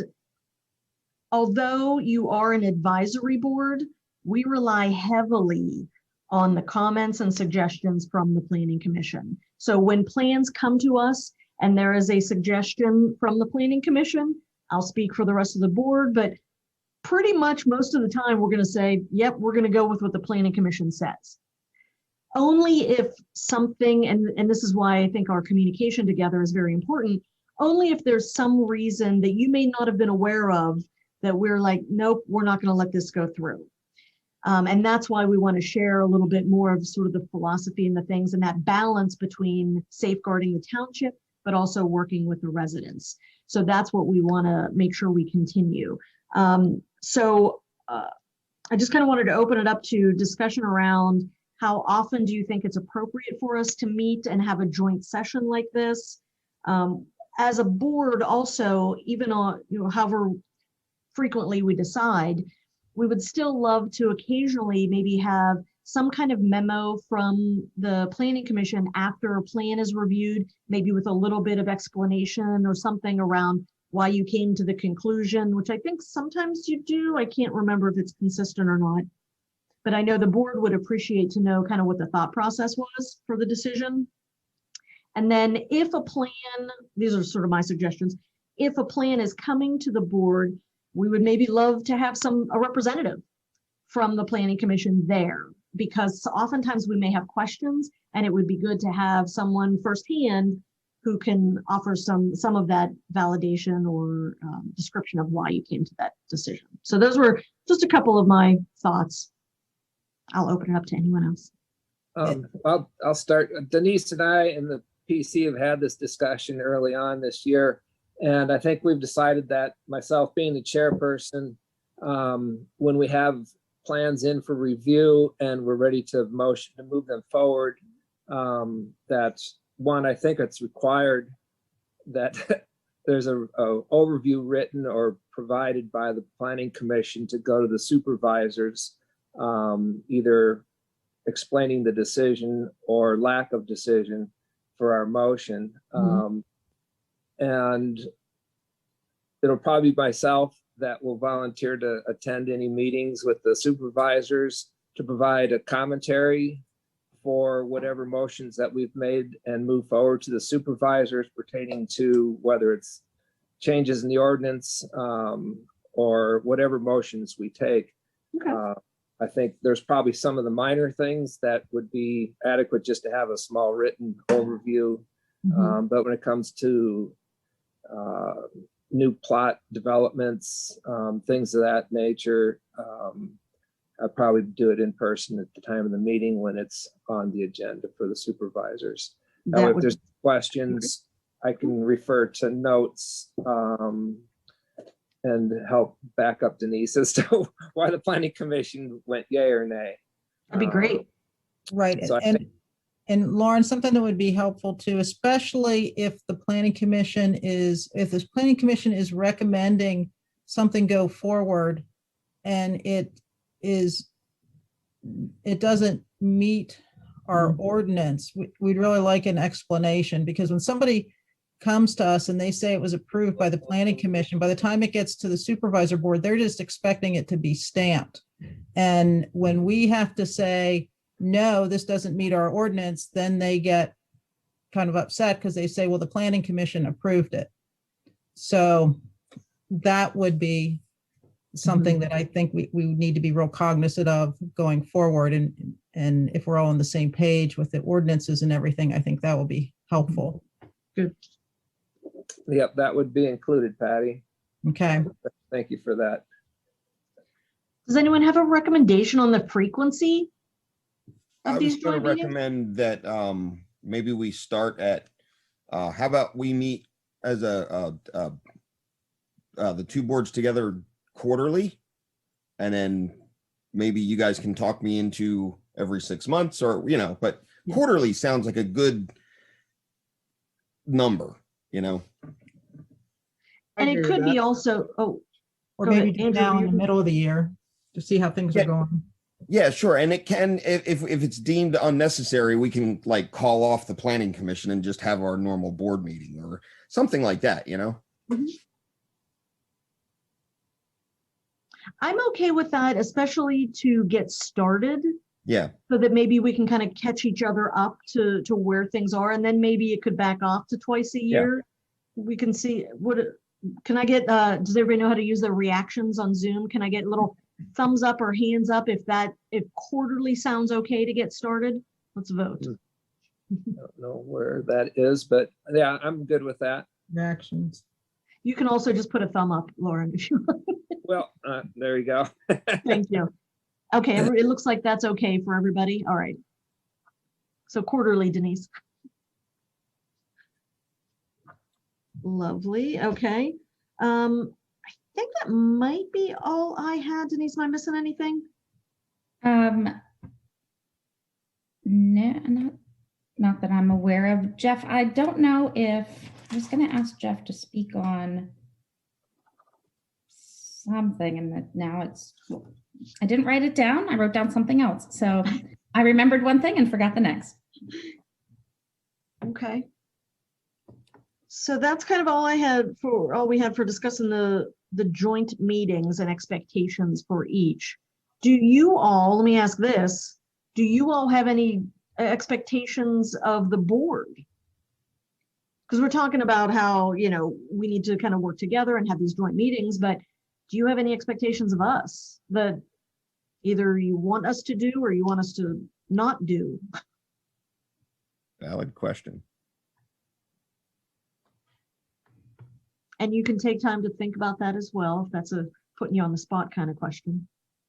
although you are an advisory board, we rely heavily on the comments and suggestions from the Planning Commission. So when plans come to us and there is a suggestion from the Planning Commission, I'll speak for the rest of the board, but pretty much most of the time we're going to say, yep, we're going to go with what the Planning Commission says. Only if something, and this is why I think our communication together is very important, only if there's some reason that you may not have been aware of that we're like, nope, we're not going to let this go through. And that's why we want to share a little bit more of sort of the philosophy and the things and that balance between safeguarding the township, but also working with the residents. So that's what we want to make sure we continue. I just kind of wanted to open it up to discussion around how often do you think it's appropriate for us to meet and have a joint session like this? As a board also, even on, however frequently we decide, we would still love to occasionally maybe have some kind of memo from the planning commission after a plan is reviewed, maybe with a little bit of explanation or something around why you came to the conclusion, which I think sometimes you do. I can't remember if it's consistent or not, but I know the board would appreciate to know kind of what the thought process was for the decision. And then if a plan, these are sort of my suggestions, if a plan is coming to the board, we would maybe love to have a representative from the planning commission there, because oftentimes we may have questions and it would be good to have someone firsthand who can offer some of that validation or description of why you came to that decision. So those were just a couple of my thoughts. I'll open it up to anyone else.
I'll start. Denise and I and the PC have had this discussion early on this year, and I think we've decided that, myself being the chairperson, when we have plans in for review and we're ready to motion to move them forward, that one, I think it's required that there's a overview written or provided by the planning commission to go to the supervisors, either explaining the decision or lack of decision for our motion. And it'll probably be myself that will volunteer to attend any meetings with the supervisors to provide a commentary for whatever motions that we've made and move forward to the supervisors pertaining to whether it's changes in the ordinance or whatever motions we take.
Okay.
I think there's probably some of the minor things that would be adequate just to have a small written overview. But when it comes to new plot developments, things of that nature, I'll probably do it in person at the time of the meeting when it's on the agenda for the supervisors. Now, if there's questions, I can refer to notes and help back up Denise as to why the planning commission went yay or nay.
That'd be great.
Right.
So I think,
And Lauren, something that would be helpful too, especially if the planning commission is, if this planning commission is recommending something go forward and it doesn't meet our ordinance, we'd really like an explanation, because when somebody comes to us and they say it was approved by the planning commission, by the time it gets to the supervisor board, they're just expecting it to be stamped. And when we have to say, no, this doesn't meet our ordinance, then they get kind of upset because they say, well, the planning commission approved it. So that would be something that I think we would need to be real cognizant of going forward. And if we're all on the same page with the ordinances and everything, I think that will be helpful.
Good.
Yep, that would be included, Patty.
Okay.
Thank you for that.
Does anyone have a recommendation on the frequency
I
of
was
these
going
joint
to
meetings?
recommend that maybe we start at, how about we meet as the two boards together quarterly, and then maybe you guys can talk me into every 6 months, or, but quarterly sounds like a good number,
And it could be also,
Or
Go
maybe
ahead,
do
Andrew,
now in
you-
the middle of the year to see how things are going.
Yeah, sure. And it can, if it's deemed unnecessary, we can like call off the planning commission and just have our normal board meeting or something like that,
I'm okay with that, especially to get started,
Yeah.
so that maybe we can kind of catch each other up to where things are, and then maybe it could back off to twice a year. We can see can I get, does everybody know how to use their reactions on Zoom? Can I get little thumbs up or hands up if quarterly sounds okay to get started? Let's vote.
I don't know where that is, but yeah, I'm good with that.
Reactions.
You can also just put a thumb up, Lauren, if you want.
Well, there you go.
Thank you. Okay, it looks like that's okay for everybody. All right. So quarterly, Denise. Lovely. Okay. I think that might be all I had. Denise, am I missing anything?
No, not that I'm aware of. Jeff, I don't know if, I was going to ask Jeff to speak on something, and that now it's I didn't write it down. I wrote down something else. So I remembered one thing and forgot the next.
Okay. So that's kind of all we had for discussing the joint meetings and expectations for each. Do you all, let me ask this, do you all have any expectations of the board? Because we're talking about how, we need to kind of work together and have these joint meetings, but do you have any expectations of us that either you want us to do or you want us to not do?
Valid question.
And you can take time to think about that as well, if that's a putting you on the spot kind of question.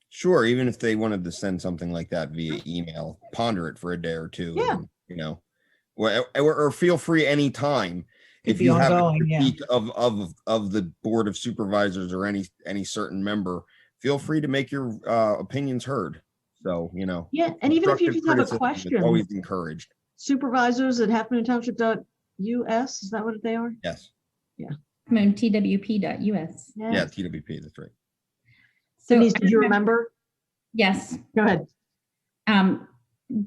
Sure, even if they wanted to send something like that via email, ponder it for a day or two.
Yeah.
And, or feel free anytime if
be
you have a
ongoing, yeah.
critique of the Board of Supervisors or any certain member, feel free to make your opinions heard. So,
Yeah, and even if you just have a
criticism is
question,
always encouraged.
Supervisors at halfmoontownship.us, is that what they are?
Yes.
TWP.us.
Yeah, TWP, that's right.
So
Denise, did you remember?
Yes.
Go ahead.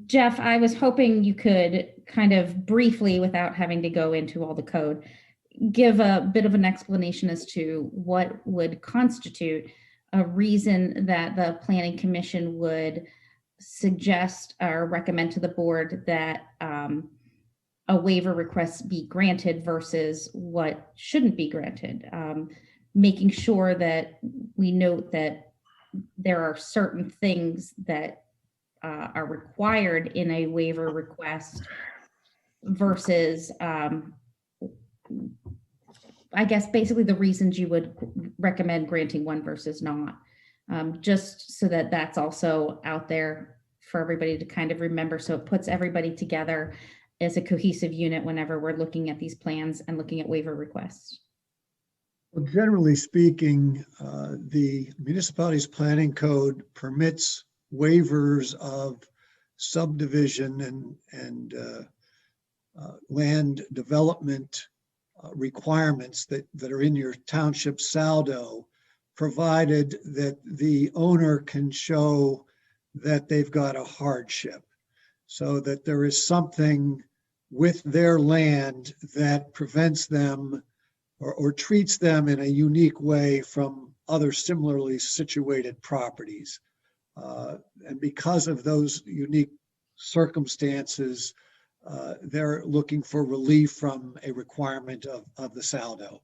Jeff, I was hoping you could kind of briefly, without having to go into all the code, give a bit of an explanation as to what would constitute a reason that the Planning Commission would suggest or recommend to the board that a waiver request be granted versus what shouldn't be granted. Making sure that we note that there are certain things that are required in a waiver request versus, I guess, basically the reasons you would recommend granting one versus not, just so that that's also out there for everybody to kind of remember. So it puts everybody together as a cohesive unit whenever we're looking at these plans and looking at waiver requests.
Well, generally speaking, the municipality's planning code permits waivers of subdivision and land development requirements that are in your township saldo, provided that the owner can show that they've got a hardship, so that there is something with their land that prevents them or treats them in a unique way from other similarly situated properties. And because of those unique circumstances, they're looking for relief from a requirement of the saldo.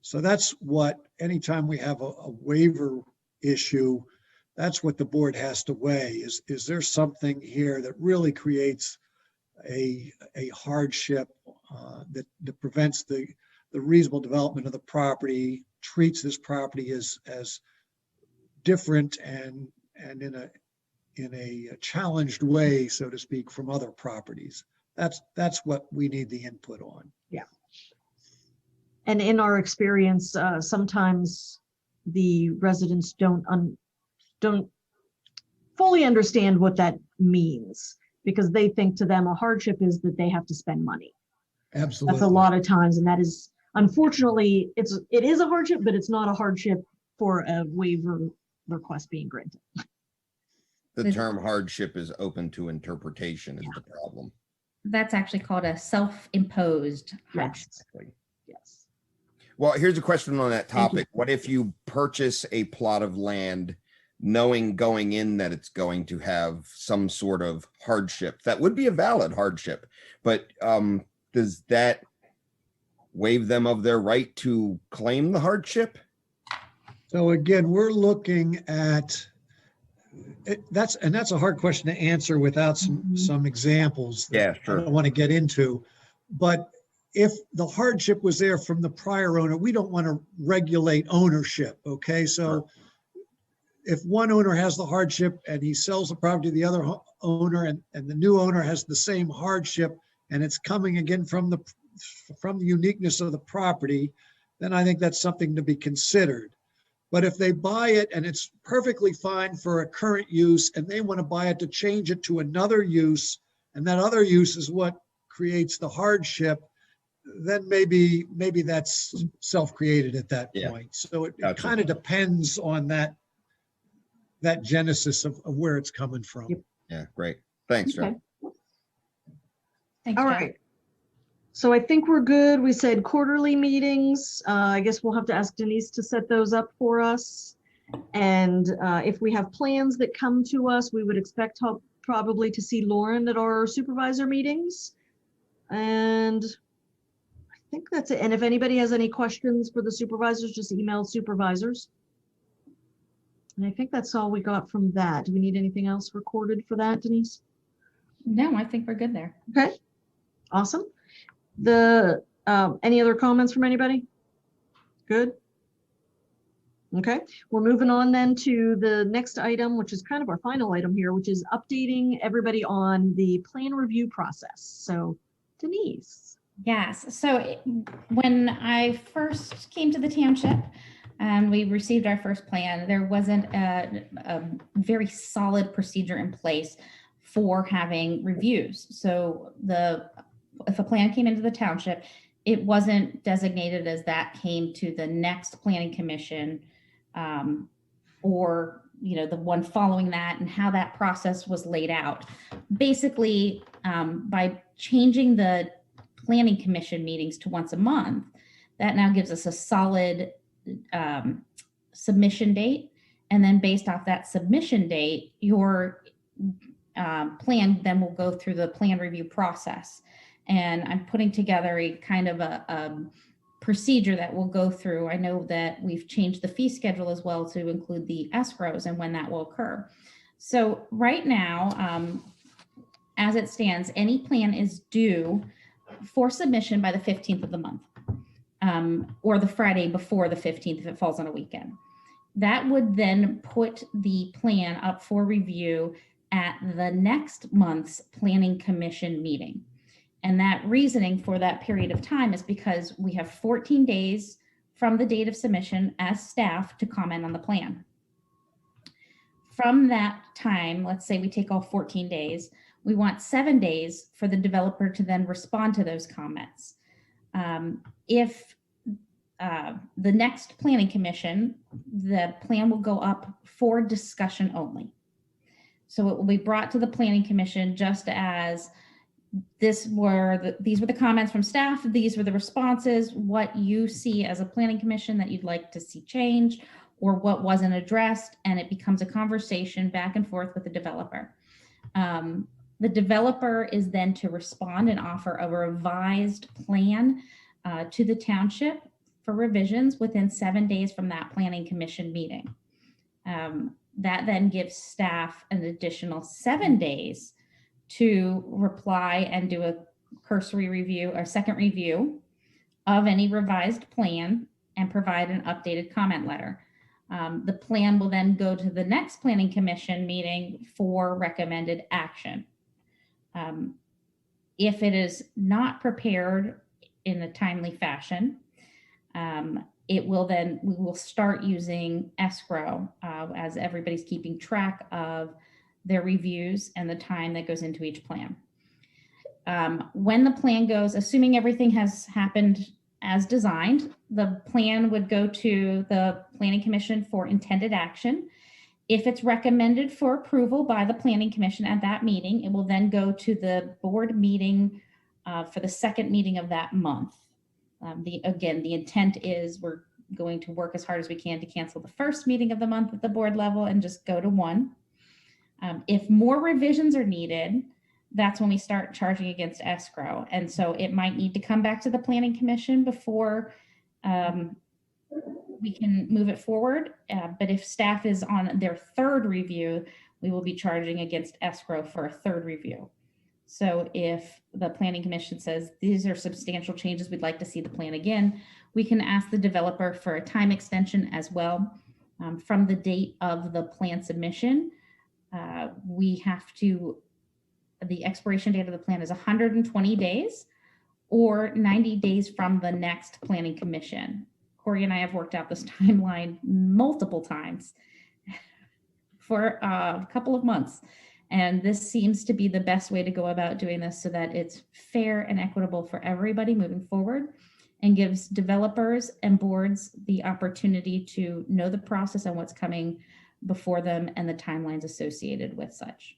So that's what, anytime we have a waiver issue, that's what the board has to weigh. Is there something here that really creates a hardship that prevents the reasonable development of the property, treats this property as different and in a challenged way, so to speak, from other properties. That's what we need the input on.
Yeah. And in our experience, sometimes the residents don't fully understand what that means, because they think to them a hardship is that they have to spend money.
Absolutely.
That's a lot of times, and that is, unfortunately, it is a hardship, but it's not a hardship for a waiver request being granted.
The term hardship is open to interpretation is the problem.
That's actually called a self-imposed hardship.
Yes.
Well, here's a question on that topic. What if you purchase a plot of land knowing going in that it's going to have some sort of hardship? That would be a valid hardship, but does that waive them of their right to claim the hardship?
So again, we're looking at that's a hard question to answer without some examples that
Yeah, sure.
I don't want to get into. But if the hardship was there from the prior owner, we don't want to regulate ownership. Okay, so if one owner has the hardship and he sells the property to the other owner, and the new owner has the same hardship, and it's coming again from the uniqueness of the property, then I think that's something to be considered. But if they buy it and it's perfectly fine for a current use, and they want to buy it to change it to another use, and that other use is what creates the hardship, then maybe that's self-created at that point. So it kind of depends on that that genesis of where it's coming from.
Yep.
Yeah, great. Thanks, Joe.
Okay.
Thanks,
All
Joe.
right. So I think we're good. We said quarterly meetings. I guess we'll have to ask Denise to set those up for us. And if we have plans that come to us, we would expect probably to see Lauren at our supervisor meetings. And I think that's it. And if anybody has any questions for the supervisors, just email supervisors. And I think that's all we got from that. Do we need anything else recorded for that, Denise?
No, I think we're good there.
Okay, awesome. Any other comments from anybody? Good. Okay, we're moving on then to the next item, which is kind of our final item here, which is updating everybody on the plan review process. So Denise.
Yes, so when I first came to the township and we received our first plan, there wasn't a very solid procedure in place for having reviews. So if a plan came into the township, it wasn't designated as that came to the next planning commission or the one following that, and how that process was laid out. Basically, by changing the planning commission meetings to once a month, that now gives us a solid submission date. And then based off that submission date, your plan then will go through the plan review process. And I'm putting together a kind of a procedure that will go through. I know that we've changed the fee schedule as well to include the escrows and when that will occur. So right now, as it stands, any plan is due for submission by the 15th of the month, or the Friday before the 15th if it falls on a weekend. That would then put the plan up for review at the next month's planning commission meeting. And that reasoning for that period of time is because we have 14 days from the date of submission as staff to comment on the plan. From that time, let's say we take all 14 days, we want 7 days for the developer to then respond to those comments. If the next planning commission, the plan will go up for discussion only. So it will be brought to the planning commission just as these were the comments from staff, these were the responses, what you see as a planning commission that you'd like to see change, or what wasn't addressed, and it becomes a conversation back and forth with the developer. The developer is then to respond and offer a revised plan to the township for revisions within 7 days from that planning commission meeting. That then gives staff an additional 7 days to reply and do a cursory review or second review of any revised plan and provide an updated comment letter. The plan will then go to the next planning commission meeting for recommended action. If it is not prepared in a timely fashion, we will start using escrow as everybody's keeping track of their reviews and the time that goes into each plan. When the plan goes, assuming everything has happened as designed, the plan would go to the Planning Commission for intended action. If it's recommended for approval by the Planning Commission at that meeting, it will then go to the board meeting for the second meeting of that month. Again, the intent is we're going to work as hard as we can to cancel the first meeting of the month at the board level and just go to one. If more revisions are needed, that's when we start charging against escrow. And so it might need to come back to the Planning Commission before we can move it forward. But if staff is on their third review, we will be charging against escrow for a third review. So if the Planning Commission says these are substantial changes, we'd like to see the plan again, we can ask the developer for a time extension as well. From the date of the plan submission, the expiration date of the plan is 120 days or 90 days from the next Planning Commission. Corey and I have worked out this timeline multiple times for a couple of months. And this seems to be the best way to go about doing this so that it's fair and equitable for everybody moving forward and gives developers and boards the opportunity to know the process and what's coming before them and the timelines associated with such.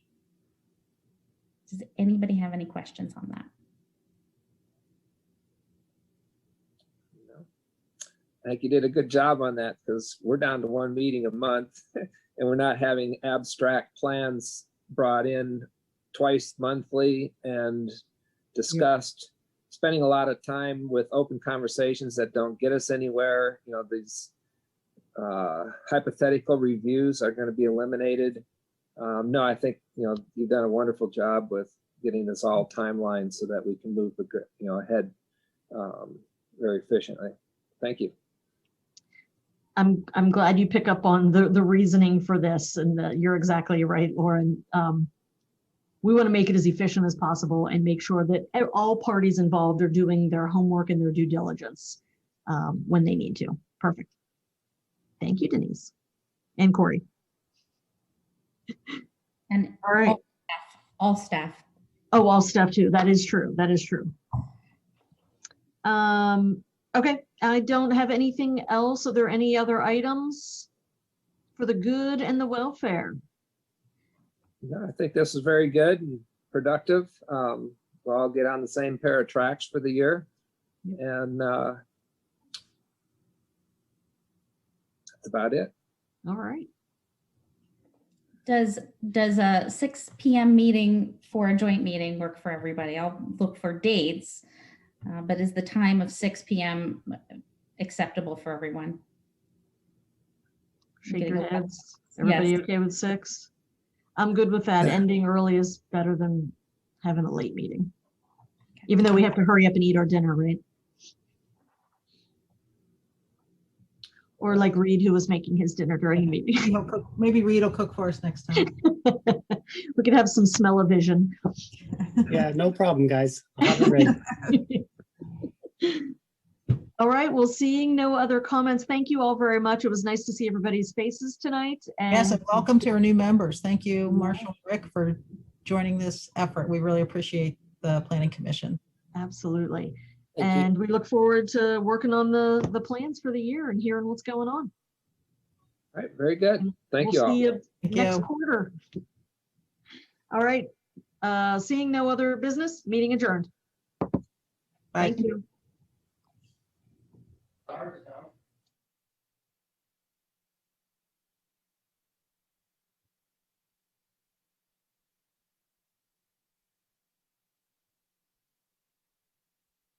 Does anybody have any questions on that?
I think you did a good job on that because we're down to one meeting a month and we're not having abstract plans brought in twice monthly and discussed, spending a lot of time with open conversations that don't get us anywhere. You know, these hypothetical reviews are going to be eliminated. No, I think, you know, you've done a wonderful job with getting this all timeline so that we can move the, you know, ahead very efficiently. Thank you.
I'm glad you pick up on the reasoning for this, and you're exactly right, Lauren. We want to make it as efficient as possible and make sure that all parties involved are doing their homework and their due diligence when they need to. Perfect. Thank you, Denise and Corey.
And
all right,
all staff.
Oh, all staff too. That is true. That is true. Okay, I don't have anything else. Are there any other items for the good and the welfare?
No, I think this is very good and productive. We'll all get on the same pair of tracks for the year. And that's about it.
All right.
Does a 6 p.m. meeting for a joint meeting work for everybody? I'll look for dates, but is the time of 6 p.m. acceptable for everyone?
Shake your heads. Everybody
Yes.
okay with 6? I'm good with that. Ending early is better than having a late meeting. Even though we have to hurry up and eat our dinner, right? Or like Reed, who was making his dinner during the meeting.
Maybe Reed will cook for us next time.
We could have some smell-o-vision.
Yeah, no problem, guys. I'll have it ready.
All right, well, seeing no other comments, thank you all very much. It was nice to see everybody's faces tonight. And
Yes, and welcome to our new members. Thank you, Marshall and Rick, for joining this effort. We really appreciate the Planning Commission.
Absolutely.
Thank you.
And we look forward to working on the plans for the year and hearing what's going on.
All right, very good. Thank you
We'll
all.
see you
Thank
next
you.
quarter. All right. Seeing no other business, meeting adjourned.
Bye.
Thank you.